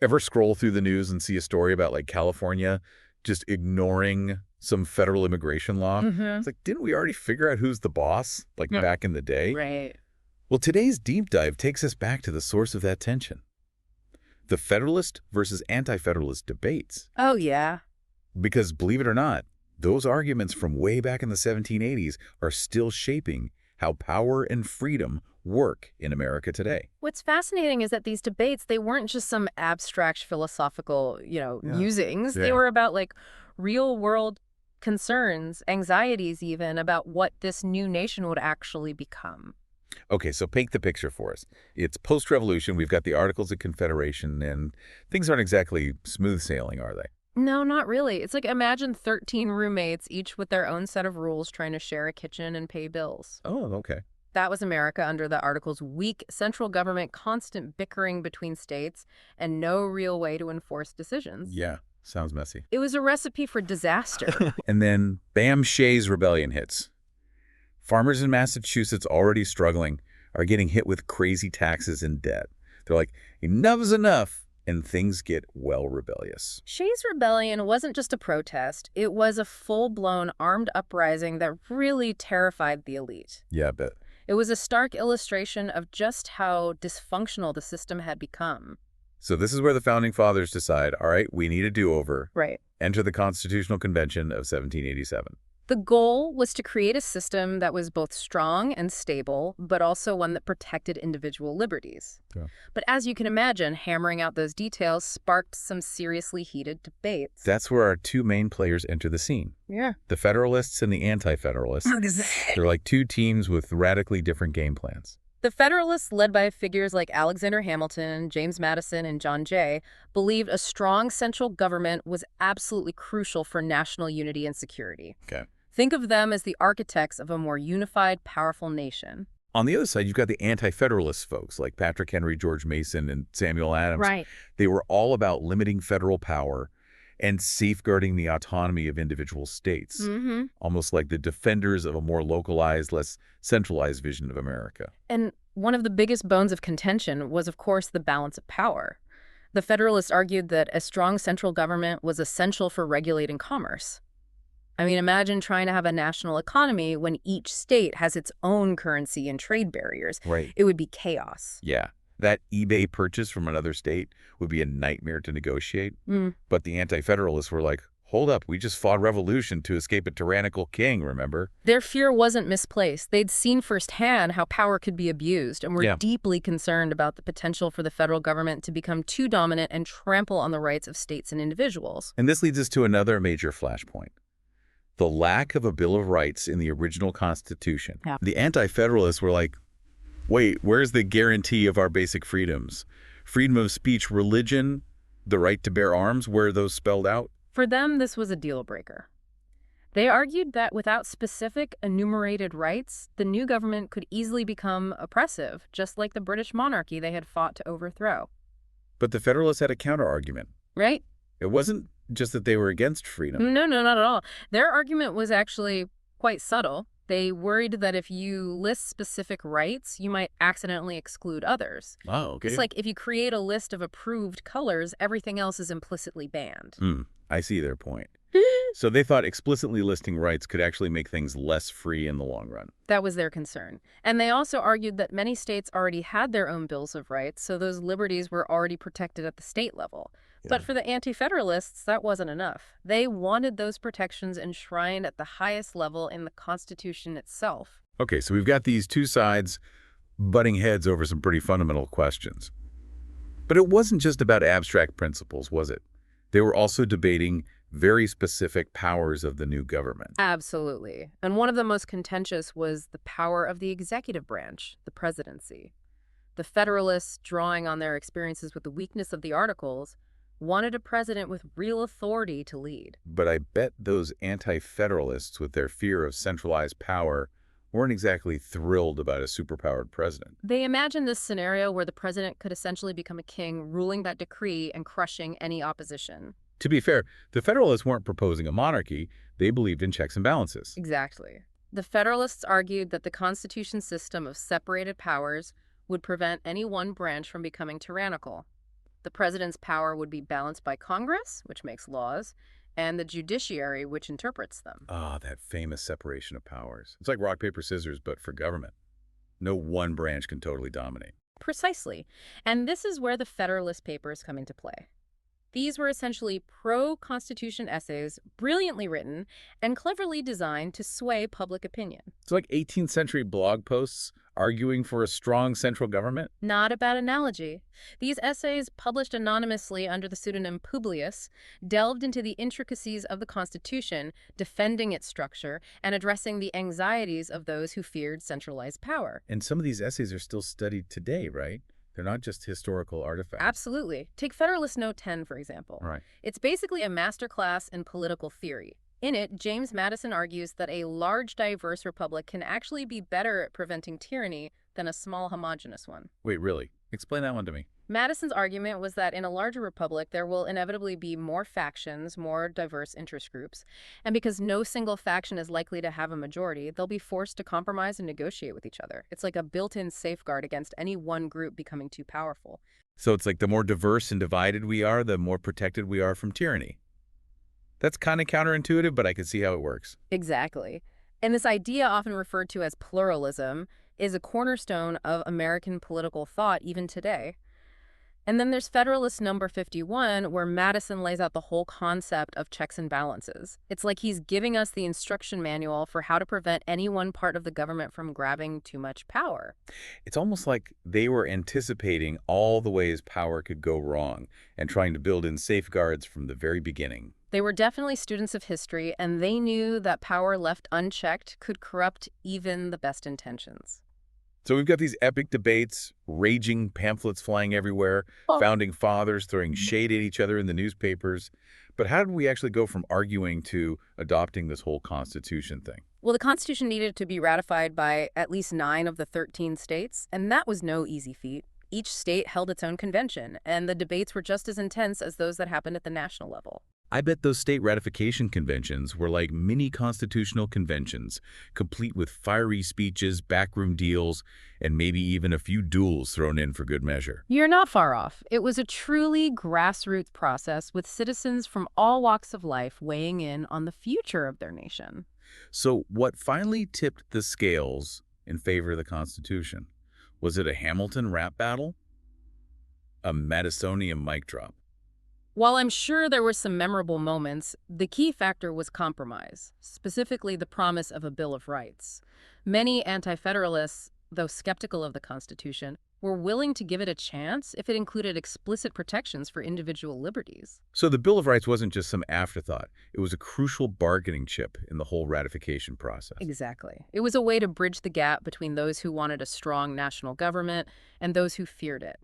Ever scroll through the news and see a story about like California just ignoring some federal immigration law? Mm-hmm. It's like, didn't we already figure out who's the boss, like Yep. back in the day? Right. Well, today's deep dive takes us back to the source of that tension. The Federalist versus Anti-Federalist debates. Oh, yeah. Because believe it or not, those arguments from way back in the 1780s are still shaping how power and freedom work in America today. What's fascinating is that these debates, they weren't just some abstract philosophical, Yeah. musings. They Yeah. were about like real world concerns, anxieties even, about what this new nation would actually become. Okay, so paint the picture for us. It's post-revolution, we've got the Articles of Confederation, and things aren't exactly smooth sailing, are they? No, not really. It's like imagine 13 roommates, each with their own set of rules, trying to share a kitchen and pay bills. Oh, okay. That was America under the Articles' weak central government, constant bickering between states, and no real way to enforce decisions. Yeah, sounds messy. It was a recipe for disaster. And then, bam, Shays Rebellion hits. Farmers in Massachusetts, already struggling, are getting hit with crazy taxes and debt. They're like, enough's enough, and things get well rebellious. Shays' Rebellion wasn't just a protest. It was a full-blown armed uprising that really terrified the elite. Yeah, I bet. It was a stark illustration of just how dysfunctional the system had become. So this is where the Founding Fathers decide, all right, we need a do-over. Right. Enter the Constitutional Convention of 1787. The goal was to create a system that was both strong and stable, but also one that protected individual liberties. Yeah. But as you can imagine, hammering out those details sparked some seriously heated debates. That's where our two main players enter the scene. Yeah. The Federalists and the Anti-Federalists. They're like two teams with radically different game plans. The Federalists, led by figures like Alexander Hamilton, James Madison, and John Jay, believed a strong central government was absolutely crucial for national unity and security. Okay. Think of them as the architects of a more unified, powerful nation. On the other side, you've got the Anti-Federalist folks like Patrick Henry, George Mason, and Samuel Adams. Right. They were all about limiting federal power and safeguarding the autonomy of individual states, Mm-hmm. almost like the defenders of a more localized, less centralized vision of America. And one of the biggest bones of contention was, of course, the balance of power. The Federalists argued that a strong central government was essential for regulating commerce. I mean, imagine trying to have a national economy when each state has its own currency and trade barriers. Right. It would be chaos. Yeah. That eBay purchase from another state would be a nightmare to negotiate. Mm. But the Anti-Federalists were like, hold up, we just fought revolution to escape a tyrannical king, remember? Their fear wasn't misplaced. They'd seen firsthand how power could be abused and were Yeah. deeply concerned about the potential for the federal government to become too dominant and trample on the rights of states and individuals. And this leads us to another major flashpoint. The lack of a Bill of Rights in the original Constitution. Yeah. The Anti-Federalists were like, wait, where's the guarantee of our basic freedoms? Freedom of speech, religion, the right to bear arms, where are those spelled out? For them, this was a deal breaker. They argued that without specific enumerated rights, the new government could easily become oppressive, just like the British monarchy they had fought to overthrow. But the Federalists had a counter-argument. Right? It wasn't just that they were against freedom. No, not at all. Their argument was actually quite subtle. They worried that if you list specific rights, you might accidentally exclude others. Oh, okay. It's like if you create a list of approved colors, everything else is implicitly banned. I see their point. So they thought explicitly listing rights could actually make things less free in the long run. That was their concern. And they also argued that many states already had their own bills of rights, so those liberties were already protected at the state level. But for the Anti-Federalists, that wasn't enough. They wanted those protections enshrined at the highest level in the Constitution itself. Okay, so we've got these two sides butting heads over some pretty fundamental questions. But it wasn't just about abstract principles, was it? They were also debating very specific powers of the new government. Absolutely. And one of the most contentious was the power of the executive branch, the presidency. The Federalists, drawing on their experiences with the weakness of the Articles, wanted a president with real authority to lead. But I bet those Anti-Federalists, with their fear of centralized power, weren't exactly thrilled about a superpowered president. They imagined this scenario where the president could essentially become a king, ruling that decree and crushing any opposition. To be fair, the Federalists weren't proposing a monarchy. They believed in checks and balances. Exactly. The Federalists argued that the Constitution system of separated powers would prevent any one branch from becoming tyrannical. The president's power would be balanced by Congress, which makes laws, and the judiciary, which interprets them. Ah, that famous separation of powers. It's like rock, paper, scissors, but for government. No one branch can totally dominate. Precisely. And this is where the Federalist Papers come into play. These were essentially pro-Constitution essays, brilliantly written and cleverly designed to sway public opinion. It's like 18th century blog posts arguing for a strong central government. Not a bad analogy. These essays, published anonymously under the pseudonym Publius, delved into the intricacies of the Constitution, defending its structure and addressing the anxieties of those who feared centralized power. And some of these essays are still studied today, right? They're not just historical artifacts. Absolutely. Take Federalist Note 10, for example. Right. It's basically a masterclass in political theory. In it, James Madison argues that a large, diverse republic can actually be better at preventing tyranny than a small, homogeneous one. Wait, really? Explain that one to me. Madison's argument was that in a larger republic, there will inevitably be more factions, more diverse interest groups, and because no single faction is likely to have a majority, they'll be forced to compromise and negotiate with each other. It's like a built-in safeguard against any one group becoming too powerful. So it's like the more diverse and divided we are, the more protected we are from tyranny. That's kind of counterintuitive, but I can see how it works. Exactly. And this idea, often referred to as pluralism, is a cornerstone of American political thought even today. And then there's Federalist number 51, where Madison lays out the whole concept of checks and balances. It's like he's giving us the instruction manual for how to prevent any one part of the government from grabbing too much power. It's almost like they were anticipating all the ways power could go wrong and trying to build in safeguards from the very beginning. They were definitely students of history, and they knew that power left unchecked could corrupt even the best intentions. So we've got these epic debates, raging pamphlets flying everywhere, founding fathers throwing shade at each other in the newspapers. But how did we actually go from arguing to adopting this whole Constitution thing? Well, the Constitution needed to be ratified by at least 9 of the 13 states, and that was no easy feat. Each state held its own convention, and the debates were just as intense as those that happened at the national level. I bet those state ratification conventions were like mini constitutional conventions, complete with fiery speeches, backroom deals, and maybe even a few duels thrown in for good measure. You're not far off. It was a truly grassroots process with citizens from all walks of life weighing in on the future of their nation. So what finally tipped the scales in favor of the Constitution? Was it a Hamilton rap battle? A Madisonian mic drop? While I'm sure there were some memorable moments, the key factor was compromise, specifically the promise of a Bill of Rights. Many anti-federalists, though skeptical of the Constitution, were willing to give it a chance if it included explicit protections for individual liberties. So the Bill of Rights wasn't just some afterthought. It was a crucial bargaining chip in the whole ratification process. Exactly. It was a way to bridge the gap between those who wanted a strong national government and those who feared it.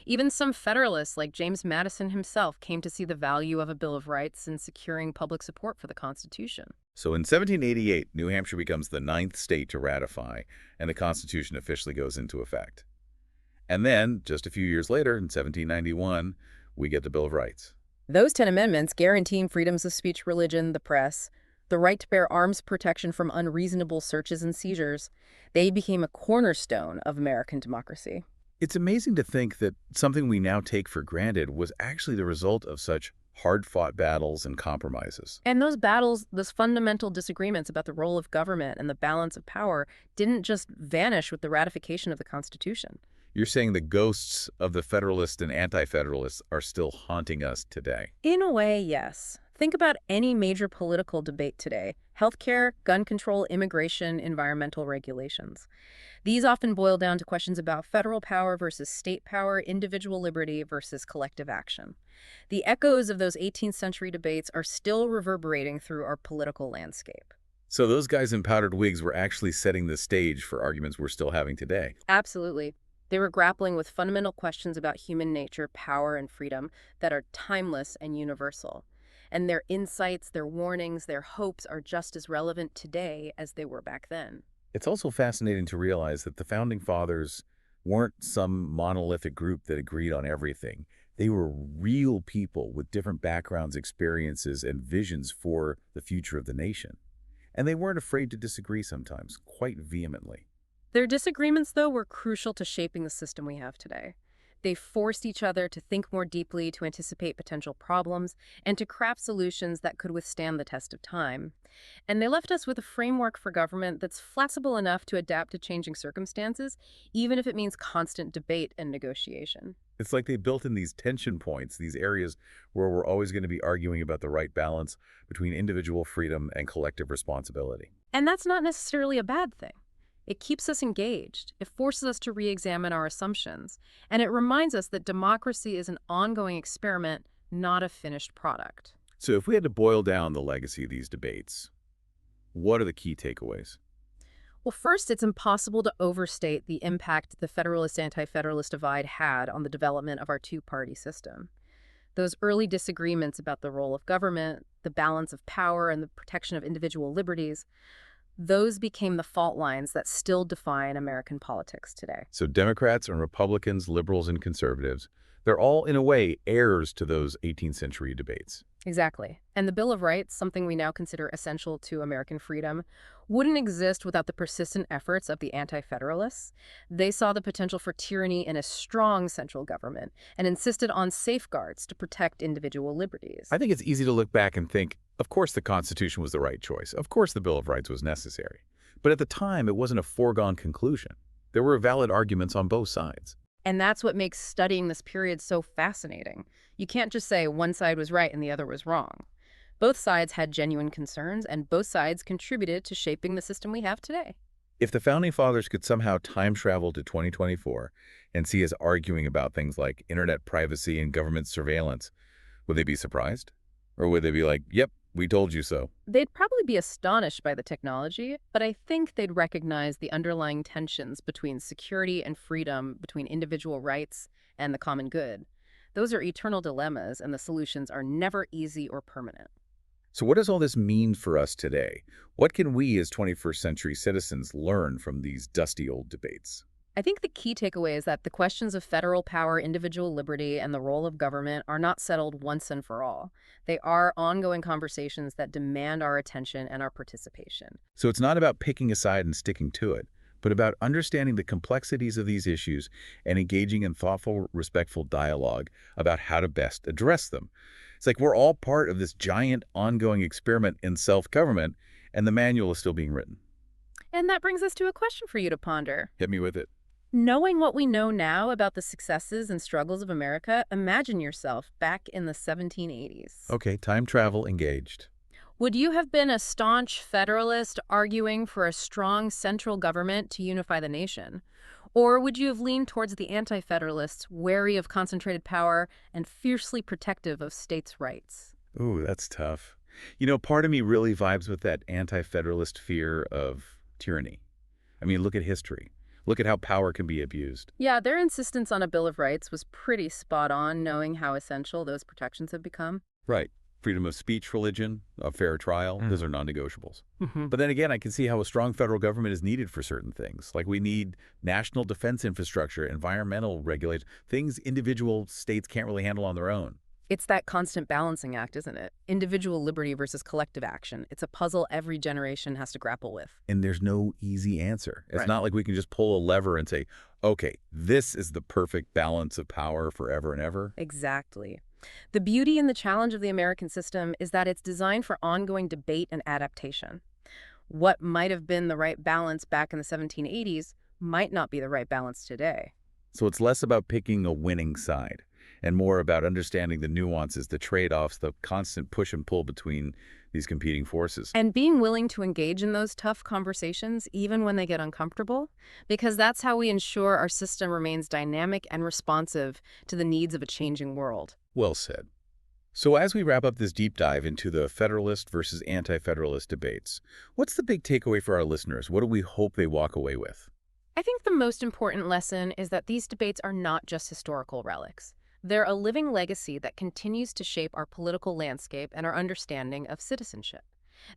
Even some Federalists, like James Madison himself, came to see the value of a Bill of Rights in securing public support for the Constitution. So in 1788, New Hampshire becomes the 9th state to ratify, and the Constitution officially goes into effect. And then, just a few years later, in 1791, we get the Bill of Rights. Those 10 amendments guaranteeing freedoms of speech, religion, the press, the right to bear arms, protection from unreasonable searches and seizures, they became a cornerstone of American democracy. It's amazing to think that something we now take for granted was actually the result of such hard-fought battles and compromises. And those battles, those fundamental disagreements about the role of government and the balance of power, didn't just vanish with the ratification of the Constitution. You're saying the ghosts of the Federalist and Anti-Federalists are still haunting us today? In a way, yes. Think about any major political debate today: healthcare, gun control, immigration, environmental regulations. These often boil down to questions about federal power versus state power, individual liberty versus collective action. The echoes of those 18th century debates are still reverberating through our political landscape. So those guys in powdered wigs were actually setting the stage for arguments we're still having today. Absolutely. They were grappling with fundamental questions about human nature, power, and freedom that are timeless and universal. And their insights, their warnings, their hopes are just as relevant today as they were back then. It's also fascinating to realize that the Founding Fathers weren't some monolithic group that agreed on everything. They were real people with different backgrounds, experiences, and visions for the future of the nation. And they weren't afraid to disagree sometimes, quite vehemently. Their disagreements, though, were crucial to shaping the system we have today. They forced each other to think more deeply, to anticipate potential problems, and to craft solutions that could withstand the test of time. And they left us with a framework for government that's flexible enough to adapt to changing circumstances, even if it means constant debate and negotiation. It's like they built in these tension points, these areas where we're always going to be arguing about the right balance between individual freedom and collective responsibility. And that's not necessarily a bad thing. It keeps us engaged, it forces us to re-examine our assumptions, and it reminds us that democracy is an ongoing experiment, not a finished product. So if we had to boil down the legacy of these debates, what are the key takeaways? Well, first, it's impossible to overstate the impact the Federalist-Anti-Federalist divide had on the development of our two-party system. Those early disagreements about the role of government, the balance of power, and the protection of individual liberties, those became the fault lines that still define American politics today. So Democrats and Republicans, liberals and conservatives, they're all, in a way, heirs to those 18th century debates. Exactly. And the Bill of Rights, something we now consider essential to American freedom, wouldn't exist without the persistent efforts of the Anti-Federalists. They saw the potential for tyranny in a strong central government and insisted on safeguards to protect individual liberties. I think it's easy to look back and think, of course the Constitution was the right choice. Of course the Bill of Rights was necessary. But at the time, it wasn't a foregone conclusion. There were valid arguments on both sides. And that's what makes studying this period so fascinating. You can't just say one side was right and the other was wrong. Both sides had genuine concerns, and both sides contributed to shaping the system we have today. If the Founding Fathers could somehow time travel to 2024 and see us arguing about things like internet privacy and government surveillance, would they be surprised? Or would they be like, yep, we told you so? They'd probably be astonished by the technology, but I think they'd recognize the underlying tensions between security and freedom, between individual rights and the common good. Those are eternal dilemmas, and the solutions are never easy or permanent. So what does all this mean for us today? What can we as 21st century citizens learn from these dusty old debates? I think the key takeaway is that the questions of federal power, individual liberty, and the role of government are not settled once and for all. They are ongoing conversations that demand our attention and our participation. So it's not about picking a side and sticking to it, but about understanding the complexities of these issues and engaging in thoughtful, respectful dialogue about how to best address them. It's like we're all part of this giant ongoing experiment in self-government, and the manual is still being written. And that brings us to a question for you to ponder. Hit me with it. Knowing what we know now about the successes and struggles of America, imagine yourself back in the 1780s. Okay, time travel engaged. Would you have been a staunch Federalist arguing for a strong central government to unify the nation? Or would you have leaned towards the Anti-Federalists, wary of concentrated power and fiercely protective of states' rights? Ooh, that's tough. You know, part of me really vibes with that anti-federalist fear of tyranny. I mean, look at history. Look at how power can be abused. Yeah, their insistence on a Bill of Rights was pretty spot on, knowing how essential those protections have become. Right. Freedom of speech, religion, a fair trial, those are non-negotiables. But then again, I can see how a strong federal government is needed for certain things. Like we need national defense infrastructure, environmental regulation, things individual states can't really handle on their own. It's that constant balancing act, isn't it? Individual liberty versus collective action. It's a puzzle every generation has to grapple with. And there's no easy answer. It's Right. not like we can just pull a lever and say, okay, this is the perfect balance of power forever and ever. Exactly. The beauty and the challenge of the American system is that it's designed for ongoing debate and adaptation. What might have been the right balance back in the 1780s might not be the right balance today. So it's less about picking a winning side and more about understanding the nuances, the trade-offs, the constant push and pull between these competing forces. And being willing to engage in those tough conversations, even when they get uncomfortable, because that's how we ensure our system remains dynamic and responsive to the needs of a changing world. Well said. So as we wrap up this deep dive into the Federalist versus Anti-Federalist debates, what's the big takeaway for our listeners? What do we hope they walk away with? I think the most important lesson is that these debates are not just historical relics. They're a living legacy that continues to shape our political landscape and our understanding of citizenship.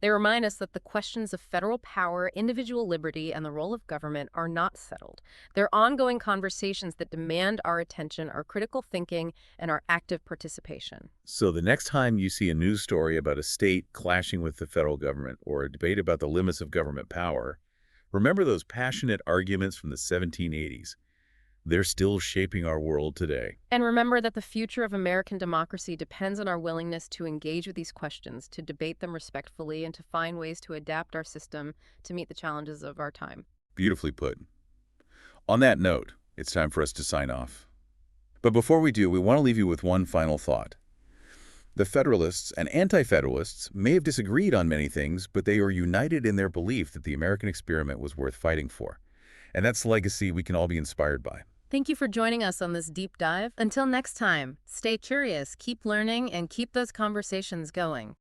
They remind us that the questions of federal power, individual liberty, and the role of government are not settled. They're ongoing conversations that demand our attention, our critical thinking, and our active participation. So the next time you see a news story about a state clashing with the federal government or a debate about the limits of government power, remember those passionate arguments from the 1780s. they're still shaping our world today. And remember that the future of American democracy depends on our willingness to engage with these questions, to debate them respectfully, and to find ways to adapt our system to meet the challenges of our time. Beautifully put. On that note, it's time for us to sign off. But before we do, we want to leave you with one final thought. The Federalists and Anti-Federalists may have disagreed on many things, but they are united in their belief that the American experiment was worth fighting for. And that's the legacy we can all be inspired by. Thank you for joining us on this deep dive. Until next time, stay curious, keep learning, and keep those conversations going.